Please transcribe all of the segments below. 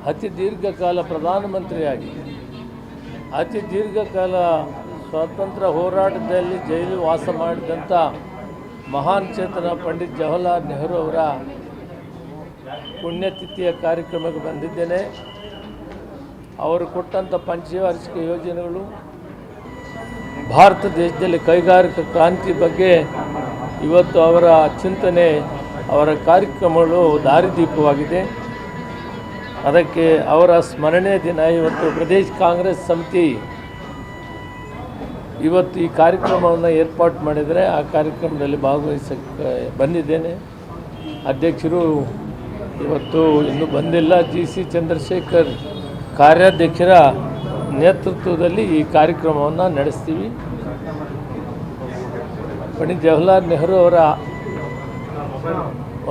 ಅತಿ ದೀರ್ಘಕಾಲ ಪ್ರಧಾನಮಂತ್ರಿಯಾಗಿ ಅತಿ ದೀರ್ಘಕಾಲ ಸ್ವಾತಂತ್ರ್ಯ ಹೋರಾಟದಲ್ಲಿ ಜೈಲು ವಾಸ ಮಾಡಿದಂಥ ಮಹಾನ್ ಚೇತನ ಪಂಡಿತ್ ಜವಾಹರ್ಲಾಲ್ ನೆಹರು ಅವರ ಪುಣ್ಯತಿಥಿಯ ಕಾರ್ಯಕ್ರಮಕ್ಕೆ ಬಂದಿದ್ದೇನೆ. ಅವರು ಕೊಟ್ಟಂಥ ಪಂಚವಾರ್ಷಿಕ ಯೋಜನೆಗಳು, ಭಾರತ ದೇಶದಲ್ಲಿ ಕೈಗಾರಿಕಾ ಕ್ರಾಂತಿ ಬಗ್ಗೆ ಇವತ್ತು ಅವರ ಚಿಂತನೆ, ಅವರ ಕಾರ್ಯಕ್ರಮಗಳು ದಾರಿದೀಪವಾಗಿದೆ. ಅದಕ್ಕೆ ಅವರ ಸ್ಮರಣೆ ದಿನ ಇವತ್ತು ಪ್ರದೇಶ ಕಾಂಗ್ರೆಸ್ ಸಮಿತಿ ಇವತ್ತು ಈ ಕಾರ್ಯಕ್ರಮವನ್ನು ಏರ್ಪಾಡು ಮಾಡಿದರೆ ಆ ಕಾರ್ಯಕ್ರಮದಲ್ಲಿ ಭಾಗವಹಿಸಕ್ಕೆ ಬಂದಿದ್ದೇನೆ. ಅಧ್ಯಕ್ಷರು ಇವತ್ತು ಇನ್ನೂ ಬಂದಿಲ್ಲ. GC ಚಂದ್ರಶೇಖರ್ ಕಾರ್ಯಾಧ್ಯಕ್ಷರ ನೇತೃತ್ವದಲ್ಲಿ ಈ ಕಾರ್ಯಕ್ರಮವನ್ನು ನಡೆಸ್ತೀವಿ. ಪಂಡಿತ್ ಜವಾಹರ್ಲಾಲ್ ನೆಹರು ಅವರ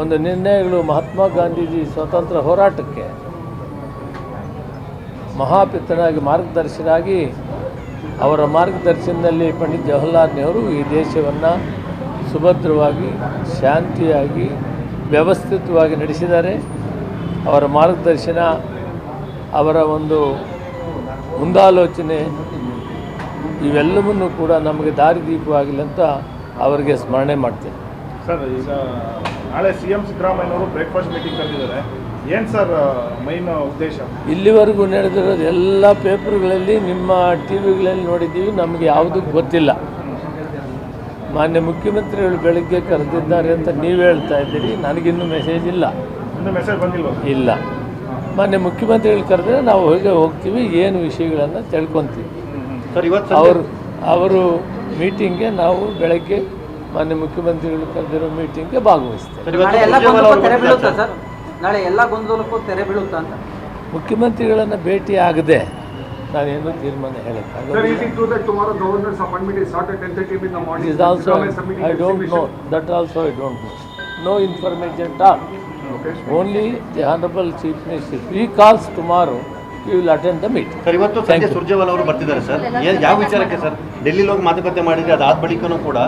ಒಂದು ನಿರ್ಣಯಗಳು ಮಹಾತ್ಮ ಗಾಂಧೀಜಿ ಸ್ವಾತಂತ್ರ್ಯ ಹೋರಾಟಕ್ಕೆ ಮಹಾಪಿತನಾಗಿ ಮಾರ್ಗದರ್ಶನಾಗಿ ಅವರ ಮಾರ್ಗದರ್ಶನದಲ್ಲಿ ಪಂಡಿತ್ ಜವಾಹರ್ಲಾಲ್ ನೆಹರು ಈ ದೇಶವನ್ನು ಸುಭದ್ರವಾಗಿ, ಶಾಂತಿಯಾಗಿ, ವ್ಯವಸ್ಥಿತವಾಗಿ ನಡೆಸಿದ್ದಾರೆ. ಅವರ ಮಾರ್ಗದರ್ಶನ, ಅವರ ಒಂದು ಮುಂದಾಲೋಚನೆ ಇವೆಲ್ಲವನ್ನೂ ಕೂಡ ನಮಗೆ ದಾರಿದೀಪವಾಗಿಲ್ಲ ಅಂತ ಅವರಿಗೆ ಸ್ಮರಣೆ ಮಾಡ್ತೇನೆ. ಸರ್, ಈಗ ನಾಳೆ CM ಸಿದ್ದರಾಮಯ್ಯನವರು ಬ್ರೇಕ್ಫಾಸ್ಟ್ ಮೀಟಿಂಗ್ ಕರೆದಿದ್ದಾರೆ. ಏನು ಸರ್ ಮೈನ್ ಉದ್ದೇಶ? ಇಲ್ಲಿವರೆಗೂ ನಡೆದಿರೋದು ಎಲ್ಲ ಪೇಪರ್ಗಳಲ್ಲಿ, ನಿಮ್ಮ TVಗಳಲ್ಲಿ ನೋಡಿದ್ದೀವಿ. ನಮಗೆ ಯಾವುದೂ ಗೊತ್ತಿಲ್ಲ. ಮಾನ್ಯ ಮುಖ್ಯಮಂತ್ರಿಗಳು ಬೆಳಗ್ಗೆ ಕರೆದಿದ್ದಾರೆ ಅಂತ ನೀವು ಹೇಳ್ತಾ ಇದ್ದೀರಿ. ನನಗಿನ್ನೂ ಮೆಸೇಜ್ ಇಲ್ಲ. ಇನ್ನೂ ಮೆಸೇಜ್ ಬಂದಿಲ್ಲ? ಇಲ್ಲ. ಮಾನ್ಯ ಮುಖ್ಯಮಂತ್ರಿಗಳು ಕರೆದ್ರೆ ನಾವು ಹೋಗ್ತೀವಿ, ಏನು ವಿಷಯಗಳನ್ನು ತಿಳ್ಕೊತೀವಿ. ಸರ್, ಇವತ್ತು ಅವರು ಮೀಟಿಂಗ್ಗೆ ನಾವು ಬೆಳಗ್ಗೆ ಮಾನ್ಯ ಮುಖ್ಯಮಂತ್ರಿಗಳು ಕರೆದಿರೋ ಮೀಟಿಂಗ್ಗೆ ಭಾಗವಹಿಸ್ತೇವೆ. ನಾಳೆ ಎಲ್ಲ ಗೊಂದಲಕ್ಕೂ ತೆರೆ ಬೀಳುತ್ತಾ ಅಂತ ಮುಖ್ಯಮಂತ್ರಿಗಳನ್ನು ಭೇಟಿ ಆಗದೆ ನಾನೇನು ತೀರ್ಮಾನ ಹೇಳಕ್ಕಾಗಲ್ಲ. I don't know. That also I don't know. No information at all. Only the Honorable Chief Minister. He calls tomorrow. We will attend the meeting. Sir, ಇವತ್ತು ಸಂಜೆ ಸುರ್ಜೇವಾಲಾ ಅವರು ಬರ್ತಿದ್ದಾರೆ ಸರ್. ಯಾವ ವಿಚಾರಕ್ಕೆ ಸರ್? ಡೆಲ್ಲಿಲಿ ಹೋಗಿ ಮಾತುಕತೆ ಮಾಡಿದ್ರೆ ಅದಾದ ಬಳಿಕನೂ ಕೂಡ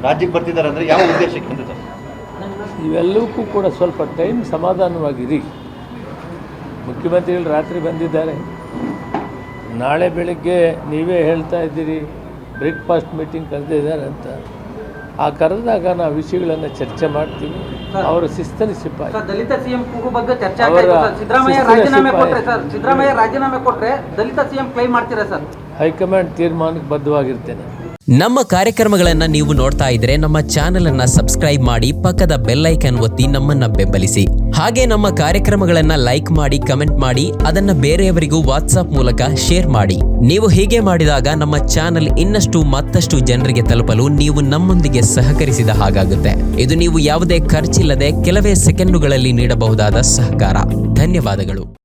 ರಾಜ್ಯಕ್ಕೆ ಬರ್ತಿದ್ದಾರೆ ಅಂದರೆ ಯಾವ ಉದ್ದೇಶಕ್ಕೆ ಅಂತ ಸರ್? ಇವೆಲ್ಲವಕ್ಕೂ ಕೂಡ ಸ್ವಲ್ಪ ಟೈಮ್ ಸಮಾಧಾನವಾಗಿರಿ. ಮುಖ್ಯಮಂತ್ರಿಗಳು ರಾತ್ರಿ ಬಂದಿದ್ದಾರೆ. ನಾಳೆ ಬೆಳಗ್ಗೆ ನೀವೇ ಹೇಳ್ತಾ ಇದ್ದೀರಿ ಬ್ರೇಕ್ಫಾಸ್ಟ್ ಮೀಟಿಂಗ್ ಕರೆದಿದ್ದಾರೆ ಅಂತ. ಆ ಕರೆದಾಗ ನಾವು ವಿಷಯಗಳನ್ನು ಚರ್ಚೆ ಮಾಡ್ತೀವಿ. ಅವರ ಶಿಸ್ತಿನ ಸಿಪಾಯಿ. ದಲಿತ CM ಕೂಗು ಬಗ್ಗೆ ಚರ್ಚೆ ಆಗ್ತಾ ಇದೆ. ಸಿದ್ದರಾಮಯ್ಯ ರಾಜೀನಾಮೆ ಕೊಟ್ಟರೆ ದಲಿತ CM ಕ್ಲೈಮ್ ಮಾಡ್ತೀರಾ ಸರ್? ಹೈಕಮಾಂಡ್ ತೀರ್ಮಾನಕ್ಕೆ ಬದ್ಧವಾಗಿರ್ತೇನೆ. ನಮ್ಮ ಕಾರ್ಯಕ್ರಮಗಳನ್ನ ನೀವು ನೋಡ್ತಾ ಇದ್ರೆ ನಮ್ಮ ಚಾನೆಲ್ ಅನ್ನ ಸಬ್ಸ್ಕ್ರೈಬ್ ಮಾಡಿ, ಪಕ್ಕದ ಬೆಲ್ ಐಕಾನ್ ಒತ್ತಿ ನಮ್ಮನ್ನ ಬೆಂಬಲಿಸಿ. ಹಾಗೆ ನಮ್ಮ ಕಾರ್ಯಕ್ರಮಗಳನ್ನ ಲೈಕ್ ಮಾಡಿ, ಕಮೆಂಟ್ ಮಾಡಿ, ಅದನ್ನ ಬೇರೆಯವರಿಗೂ ವಾಟ್ಸ್ಆಪ್ ಮೂಲಕ ಶೇರ್ ಮಾಡಿ. ನೀವು ಹೀಗೆ ಮಾಡಿದಾಗ ನಮ್ಮ ಚಾನೆಲ್ ಇನ್ನಷ್ಟು ಮತ್ತಷ್ಟು ಜನರಿಗೆ ತಲುಪಲು ನೀವು ನಮ್ಮೊಂದಿಗೆ ಸಹಕರಿಸಿದ ಹಾಗಾಗುತ್ತೆ. ಇದು ನೀವು ಯಾವುದೇ ಖರ್ಚಿಲ್ಲದೆ ಕೆಲವೇ ಸೆಕೆಂಡುಗಳಲ್ಲಿ ನೀಡಬಹುದಾದ ಸಹಕಾರ. ಧನ್ಯವಾದಗಳು.